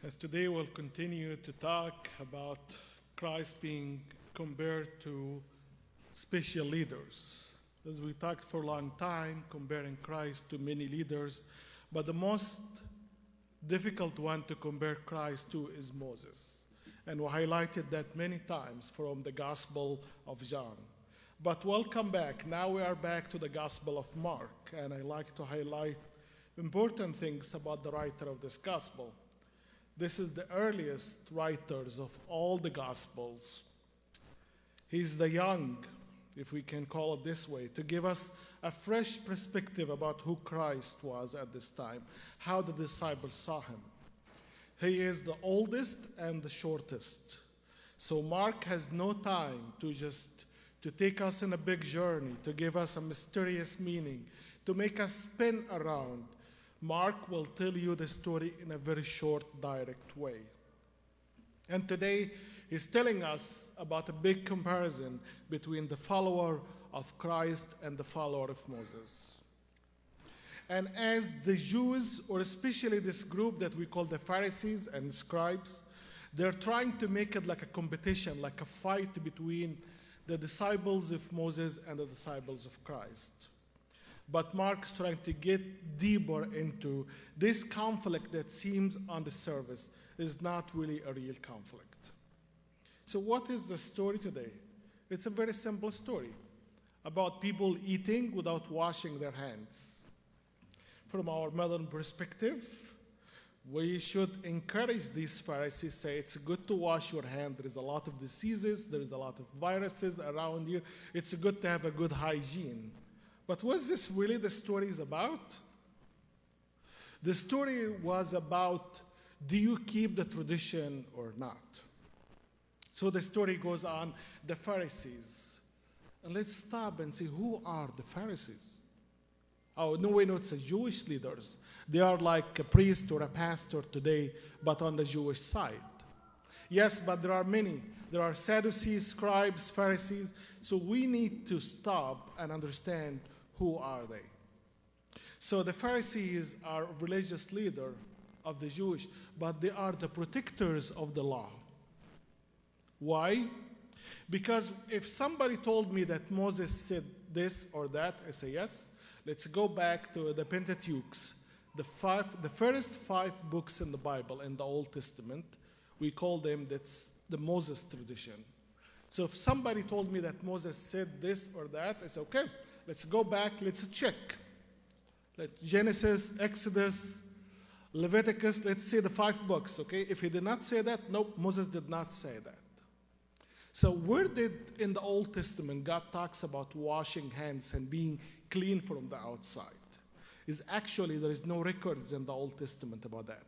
As today we'll continue to talk about Christ being compared to special leaders. As we talked for a long time, comparing Christ to many leaders, but the most difficult one to compare Christ to is Moses. And we highlighted that many times from the Gospel of John. But welcome back. Now we are back to the Gospel of Mark, and I like to highlight important things about the writer of this Gospel. This is the earliest writers of all the Gospels. He's the young, if we can call it this way, to give us a fresh perspective about who Christ was at this time, how the disciples saw him. He is the oldest and the shortest. So Mark has no time to take us in a big journey, to give us a mysterious meaning, to make us spin around. Mark will tell you the story in a very short, direct way. And today, he's telling us about a big comparison between the follower of Christ and the follower of Moses. And as the Jews, or especially this group that we call the Pharisees and scribes, they're trying to make it like a competition, like a fight between the disciples of Moses and the disciples of Christ. But Mark's trying to get deeper into this conflict that seems on the surface is not really a real conflict. So what is the story today? It's a very simple story about people eating without washing their hands. From our modern perspective, we should encourage these Pharisees, say it's good to wash your hand. There is a lot of diseases, there is a lot of viruses around here. It's good to have a good hygiene. But was this really the story is about? The story was about, do you keep the tradition or not? So the story goes on, the Pharisees. And let's stop and see, who are the Pharisees? Oh, no, we know it's the Jewish leaders. They are like a priest or a pastor today, but on the Jewish side. Yes, but there are many. There are Sadducees, scribes, Pharisees. So we need to stop and understand, who are they? So the Pharisees are religious leader of the Jewish, but they are the protectors of the law. Why? Because if somebody told me that Moses said this or that, I say yes. Let's go back to the Pentateuch, the first 5 books in the Bible, in the Old Testament. We call them, that's the Moses tradition. So if somebody told me that Moses said this or that, I say, okay, let's go back, let's check. Genesis, Exodus, Leviticus, let's say the 5 books, okay? If he did not say that, nope, Moses did not say that. So where did, in the Old Testament, God talks about washing hands and being clean from the outside? Is actually, there is no records in the Old Testament about that.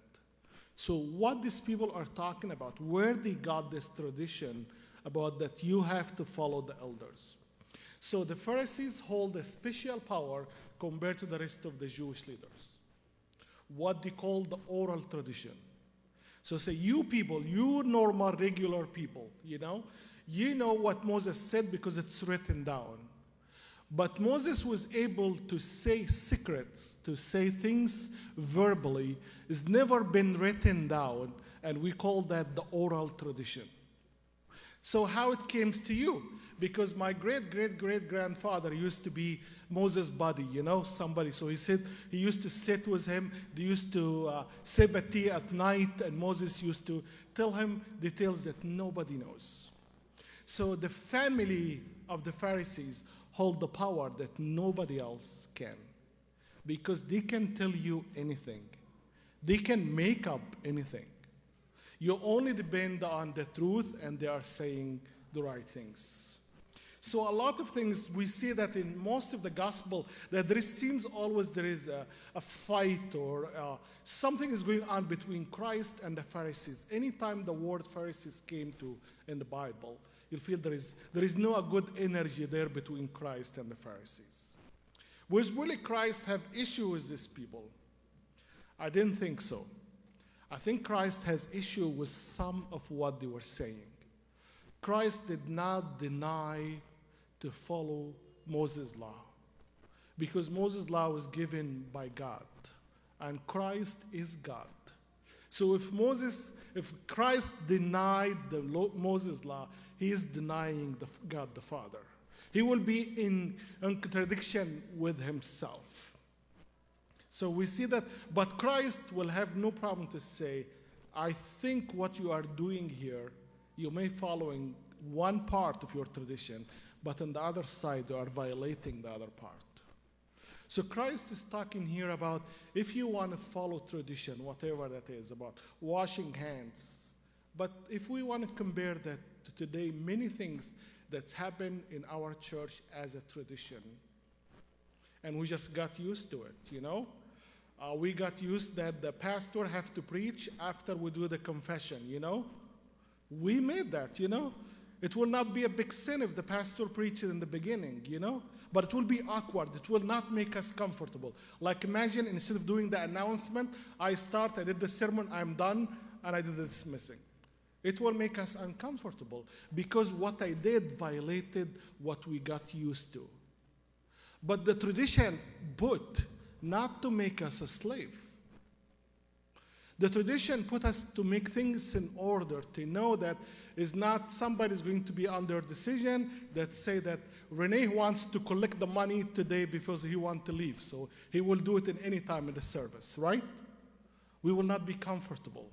So what these people are talking about, where they got this tradition about that you have to follow the elders. So the Pharisees hold a special power compared to the rest of the Jewish leaders. What they call the oral tradition. So say, you people, you normal, regular people, you know what Moses said because it's written down. But Moses was able to say secrets, to say things verbally. It's never been written down, and we call that the oral tradition. So how it came to you? Because my great-great-great-grandfather used to be Moses' buddy, somebody. So he said he used to sit with him. They used to sip a tea at night, and Moses used to tell him details that nobody knows. So the family of the Pharisees hold the power that nobody else can, because they can tell you anything. They can make up anything. You only depend on the truth, and they are saying the right things. So a lot of things, we see that in most of the gospel, that there seems always there is a fight or something is going on between Christ and the Pharisees. Anytime the word Pharisees came to in the Bible, you'll feel there is no a good energy there between Christ and the Pharisees. Was really Christ have issue with these people? I didn't think so. I think Christ has issue with some of what they were saying. Christ did not deny to follow Moses' law, because Moses' law was given by God, and Christ is God. So if Christ denied the Moses law, he is denying God the Father. He will be in contradiction with himself. So we see that, but Christ will have no problem to say, I think what you are doing here, you may following one part of your tradition, but on the other side, you are violating the other part. So Christ is talking here about if you want to follow tradition, whatever that is, about washing hands. But if we want to compare that to today, many things that's happened in our church as a tradition, and we just got used to it, you know? We got used that the pastor have to preach after we do the confession, you know? We made that, you know? It will not be a big sin if the pastor preaches in the beginning, you know? But it will be awkward. It will not make us comfortable. Like imagine instead of doing the announcement, I did the sermon, I'm done, and I did the dismissing. It will make us uncomfortable because what I did violated what we got used to. But the tradition put not to make us a slave. The tradition put us to make things in order, to know that is not somebody's going to be under decision that say that Rene wants to collect the money today because he wants to leave. So he will do it in any time in the service, right? We will not be comfortable.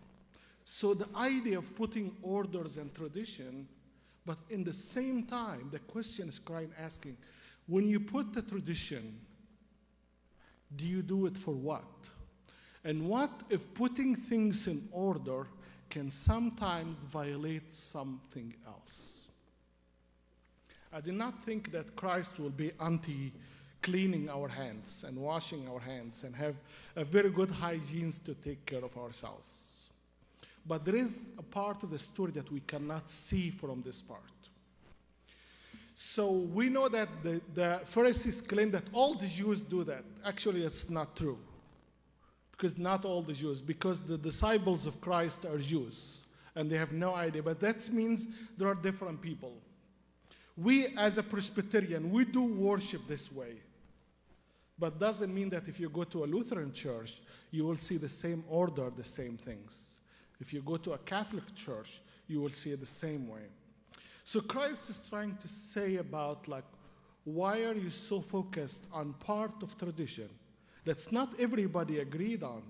So the idea of putting orders and tradition, but in the same time, the question is asking, when you put the tradition, do you do it for what? And what if putting things in order can sometimes violate something else? I do not think that Christ will be anti-cleaning our hands and washing our hands and have a very good hygiene to take care of ourselves. But there is a part of the story that we cannot see from this part. So we know that the Pharisees claim that all the Jews do that. Actually, it's not true. Because not all the Jews, because the disciples of Christ are Jews, and they have no idea. But that means there are different people. We, as a Presbyterian, we do worship this way. But doesn't mean that if you go to a Lutheran church, you will see the same order, the same things. If you go to a Catholic church, you will see it the same way. So Christ is trying to say about, like, why are you so focused on part of tradition that's not everybody agreed on,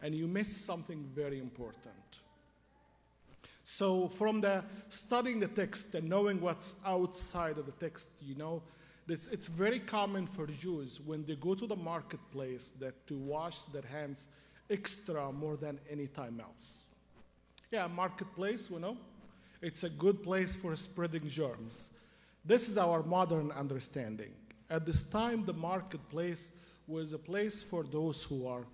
and you miss something very important? So from the studying the text and knowing what's outside of the text, you know, it's very common for Jews when they go to the marketplace that to wash their hands extra more than any time else. Yeah, marketplace, you know, it's a good place for spreading germs. This is our modern understanding. At this time, the marketplace was a place for those who are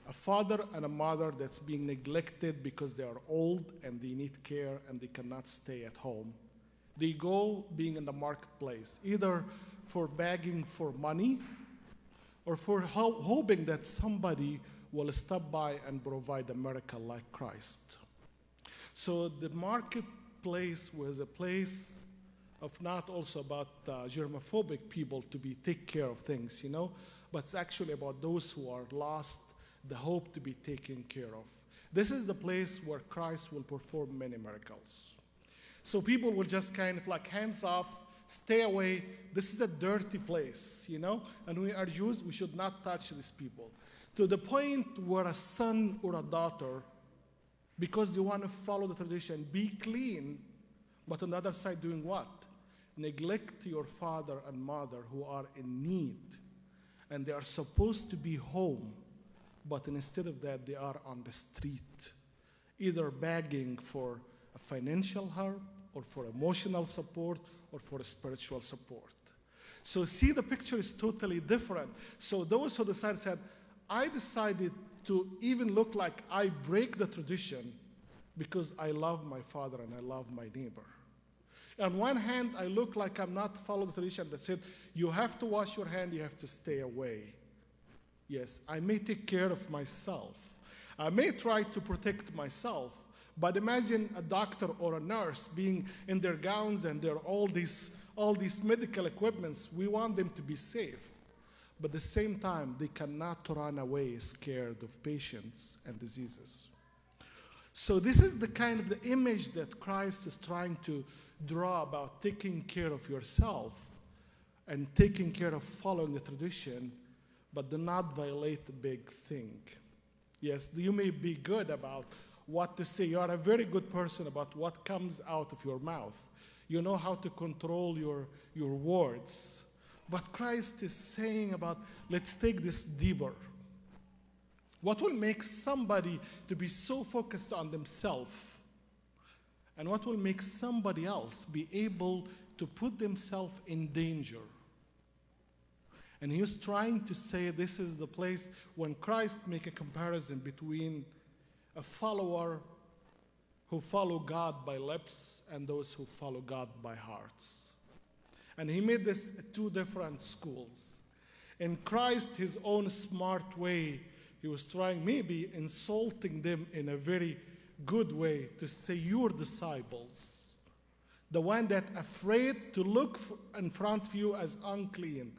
a father and a mother that's being neglected because they are old and they need care and they cannot stay at home. They go being in the marketplace, either for begging for money or for hoping that somebody will stop by and provide a miracle like Christ. So the marketplace was a place of not also about germophobic people to take care of things, you know, but it's actually about those who are lost, the hope to be taken care of. This is the place where Christ will perform many miracles. So people will just kind of like hands off, stay away. This is a dirty place, you know, and we are Jews, we should not touch these people. To the point where a son or a daughter, because they want to follow the tradition, be clean, but on the other side doing what? Neglect your father and mother who are in need. And they are supposed to be home, but instead of that, they are on the street, either begging for a financial help or for emotional support or for spiritual support. So see, the picture is totally different. So those who said, I decided to even look like I break the tradition because I love my father and I love my neighbor. On one hand, I look like I'm not following the tradition that said, you have to wash your hand, you have to stay away. Yes, I may take care of myself. I may try to protect myself, but imagine a doctor or a nurse being in their gowns and they're all these medical equipments. We want them to be safe. But at the same time, they cannot run away scared of patients and diseases. So this is the kind of the image that Christ is trying to draw about taking care of yourself and taking care of following the tradition, but do not violate the big thing. Yes, you may be good about what to say. You are a very good person about what comes out of your mouth. You know how to control your words. But Christ is saying about, let's take this deeper. What will make somebody to be so focused on themselves? And what will make somebody else be able to put themselves in danger? And he was trying to say this is the place when Christ make a comparison between a follower who follow God by lips and those who follow God by hearts. And he made this two different schools. In Christ, his own smart way, he was trying, maybe insulting them in a very good way, to say, you're disciples. The one that afraid to look in front of you as unclean.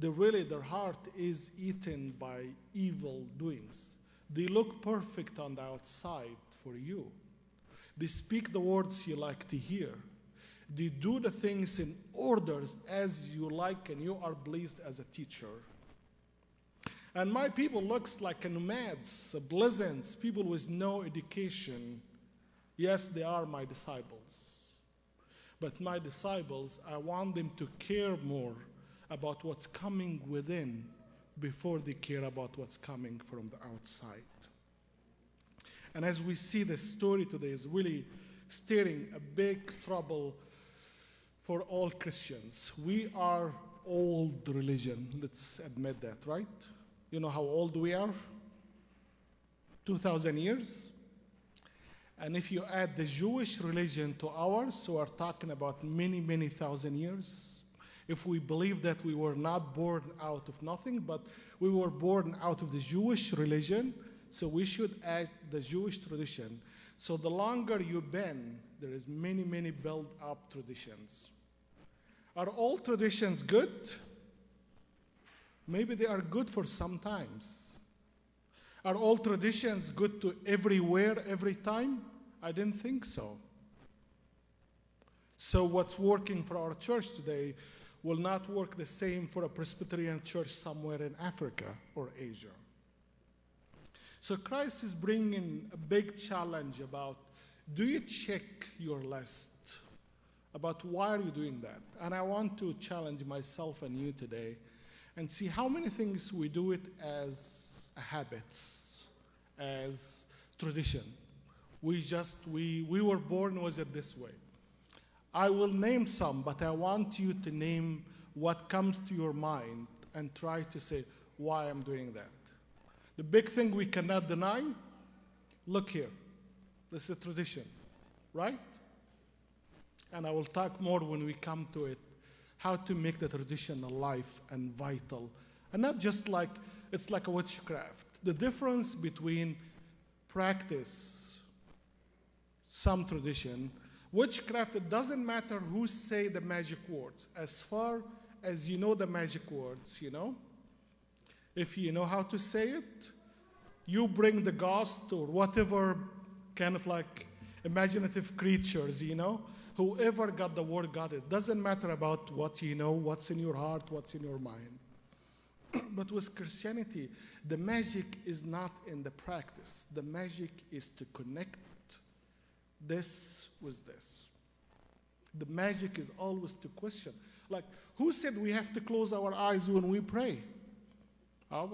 Really, their heart is eaten by evil doings. They look perfect on the outside for you. They speak the words you like to hear. They do the things in orders as you like, and you are pleased as a teacher. And my people looks like nomads, peasants, people with no education. Yes, they are my disciples. But my disciples, I want them to care more about what's coming within before they care about what's coming from the outside. And as we see the story today is really staring a big trouble for all Christians. We are old religion, let's admit that, right? You know how old we are? 2,000 years. And if you add the Jewish religion to ours, so we're talking about many, many thousand years. If we believe that we were not born out of nothing, but we were born out of the Jewish religion, so we should add the Jewish tradition. So the longer you've been, there is many, many built-up traditions. Are all traditions good? Maybe they are good for some times. Are all traditions good to everywhere, every time? I didn't think so. So what's working for our church today will not work the same for a Presbyterian church somewhere in Africa or Asia. So Christ is bringing a big challenge about, do you check your list? About why are you doing that? And I want to challenge myself and you today and see how many things we do it as habits, as tradition. We were born with it this way. I will name some, but I want you to name what comes to your mind and try to say why I'm doing that. The big thing we cannot deny, look here. This is a tradition, right? And I will talk more when we come to it, how to make the tradition alive and vital. And not just like, it's like a witchcraft. The difference between practice, some tradition, witchcraft, it doesn't matter who say the magic words. As far as you know the magic words, you know, if you know how to say it, you bring the ghost or whatever kind of like imaginative creatures, you know, whoever got the word got it. Doesn't matter about what you know, what's in your heart, what's in your mind. But with Christianity, the magic is not in the practice. The magic is to connect this with this. The magic is always to question. Like, who said we have to close our eyes when we pray? Oh,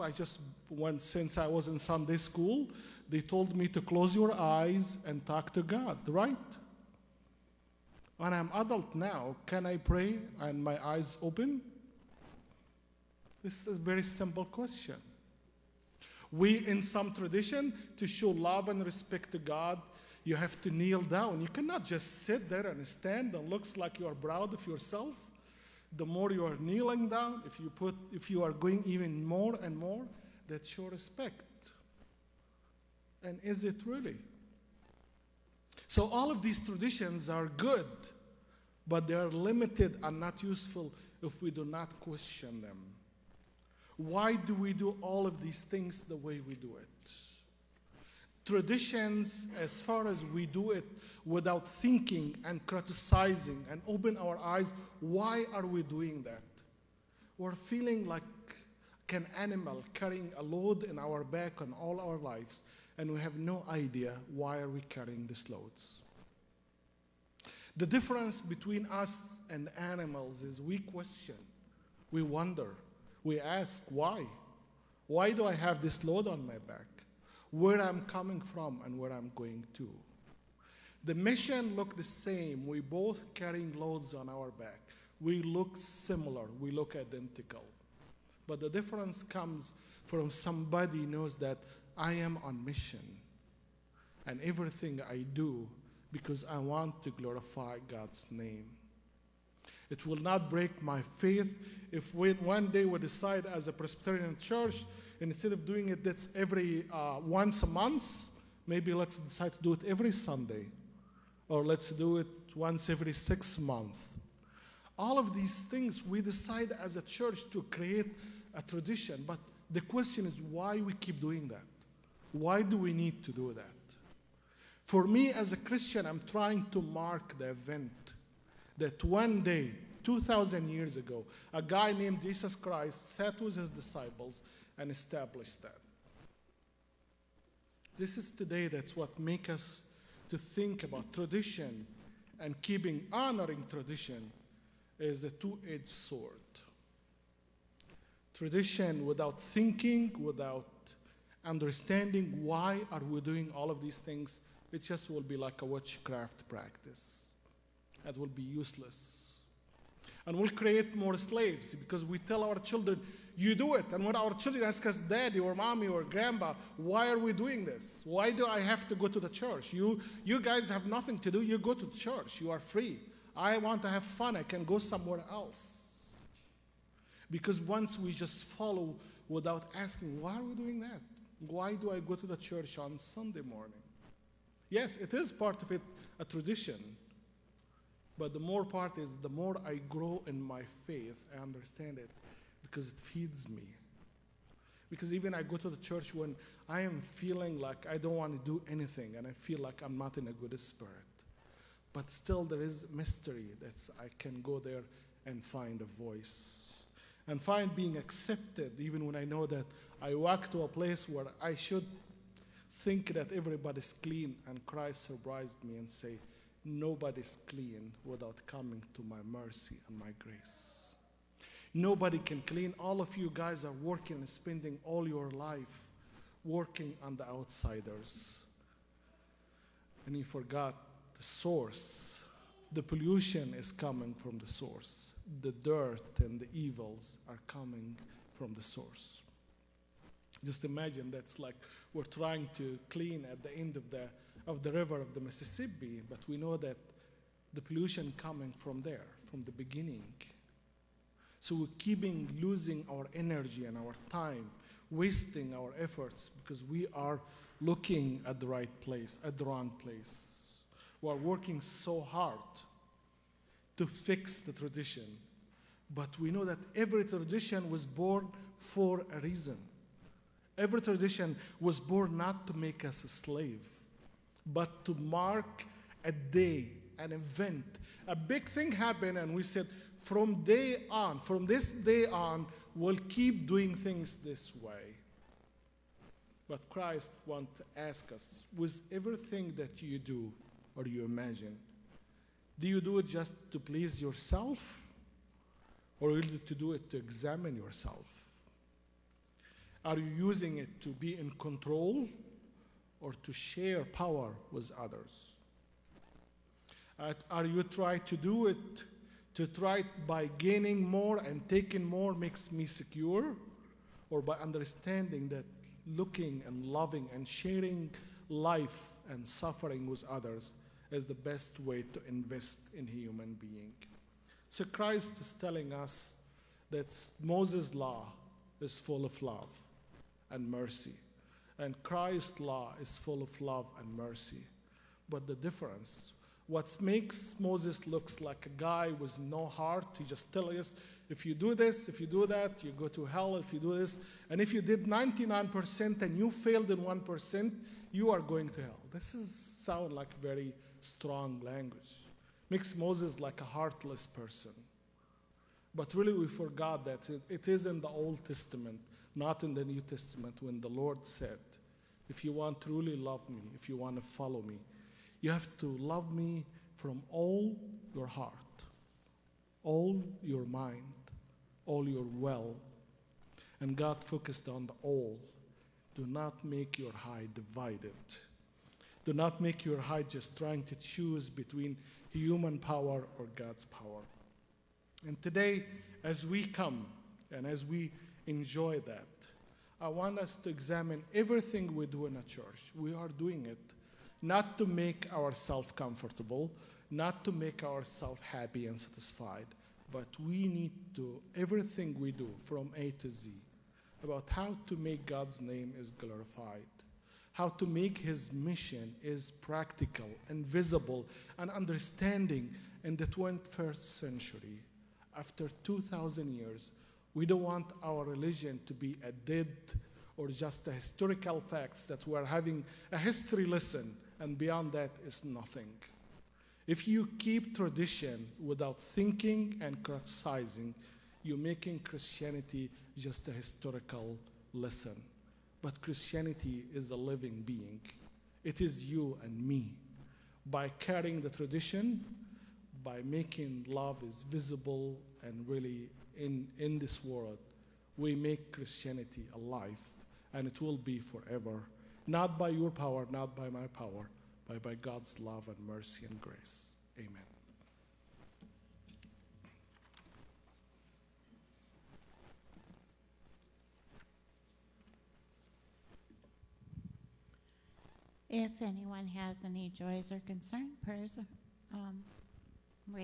since I was in Sunday school, they told me to close your eyes and talk to God, right? When I'm adult now, can I pray and my eyes open? This is a very simple question. We, in some tradition, to show love and respect to God, you have to kneel down. You cannot just sit there and stand and looks like you are proud of yourself. The more you are kneeling down, if you are going even more and more, that's show respect. And is it really? So all of these traditions are good, but they are limited and not useful if we do not question them. Why do we do all of these things the way we do it? Traditions, as far as we do it without thinking and criticizing and open our eyes, why are we doing that? We're feeling like an animal carrying a load in our back on all our lives, and we have no idea why are we carrying these loads. The difference between us and animals is we question, we wonder, we ask why? Why do I have this load on my back? Where I'm coming from and where I'm going to. The mission look the same. We both carrying loads on our back. We look similar. We look identical. But the difference comes from somebody knows that I am on mission. And everything I do because I want to glorify God's name. It will not break my faith if one day we decide as a Presbyterian church, instead of doing it that's every once a month, maybe let's decide to do it every Sunday. Or let's do it once every 6 months. All of these things we decide as a church to create a tradition. But the question is why we keep doing that. Why do we need to do that? For me as a Christian, I'm trying to mark the event that one day, 2,000 years ago, a guy named Jesus Christ sat with his disciples and established that. This is today that's what makes us to think about tradition and honoring tradition is a two-edged sword. Tradition without thinking, without understanding why are we doing all of these things, it just will be like a witchcraft practice. That will be useless. And we'll create more slaves because we tell our children, you do it. And when our children ask us, Daddy or Mommy or Grandpa, why are we doing this? Why do I have to go to the church? You guys have nothing to do. You go to the church. You are free. I want to have fun. I can go somewhere else. Because once we just follow without asking, why are we doing that? Why do I go to the church on Sunday morning? Yes, it is part of it, a tradition. But the more part is, the more I grow in my faith, I understand it. Because it feeds me. Because even I go to the church when I am feeling like I don't want to do anything and I feel like I'm not in a good spirit. But still there is mystery that I can go there and find a voice. And find being accepted even when I know that I walk to a place where I should think that everybody's clean, and Christ surprised me and say, nobody's clean without coming to my mercy and my grace. Nobody can clean. All of you guys are working and spending all your life working on the outsiders. And you forgot the source. The pollution is coming from the source. The dirt and the evils are coming from the source. Just imagine that's like we're trying to clean at the end of the river of the Mississippi, but we know that the pollution coming from there, from the beginning. So we're losing our energy and our time, wasting our efforts because we are looking at the right place, at the wrong place. We are working so hard to fix the tradition, but we know that every tradition was born for a reason. Every tradition was born not to make us a slave, but to mark a day, an event. A big thing happened and we said, from this day on, we'll keep doing things this way. But Christ wants to ask us, with everything that you do or you imagine, do you do it just to please yourself? Or will you to do it to examine yourself? Are you using it to be in control or to share power with others? Are you trying to do it to try by gaining more and taking more makes me secure? Or by understanding that looking and loving and sharing life and suffering with others is the best way to invest in a human being? So Christ is telling us that Moses' law is full of love and mercy. And Christ's law is full of love and mercy. But the difference, what makes Moses looks like a guy with no heart, he just tells us, if you do this, if you do that, you go to hell. If you do this, and if you did 99% and you failed in 1%, you are going to hell. This sound like very strong language. Makes Moses like a heartless person. But really we forgot that it is in the Old Testament, not in the New Testament, when the Lord said, if you want to truly love me, if you want to follow me, you have to love me from all your heart, all your mind, all your will. And God focused on the all. Do not make your heart divided. Do not make your heart just trying to choose between human power or God's power. And today, as we come and as we enjoy that, I want us to examine everything we do in a church. We are doing it not to make ourselves comfortable, not to make ourselves happy and satisfied, but we need to, everything we do from A to Z, about how to make God's name is glorified, how to make his mission is practical and visible and understanding in the 21st century. After 2,000 years, we don't want our religion to be a dead or just a historical facts that we're having a history lesson, and beyond that is nothing. If you keep tradition without thinking and criticizing, you're making Christianity just a historical lesson. But Christianity is a living being. It is you and me. By carrying the tradition, by making love is visible and really in this world, we make Christianity alive, and it will be forever. Not by your power, not by my power, but by God's love and mercy and grace. Amen. If anyone has any joys or concern, prayers,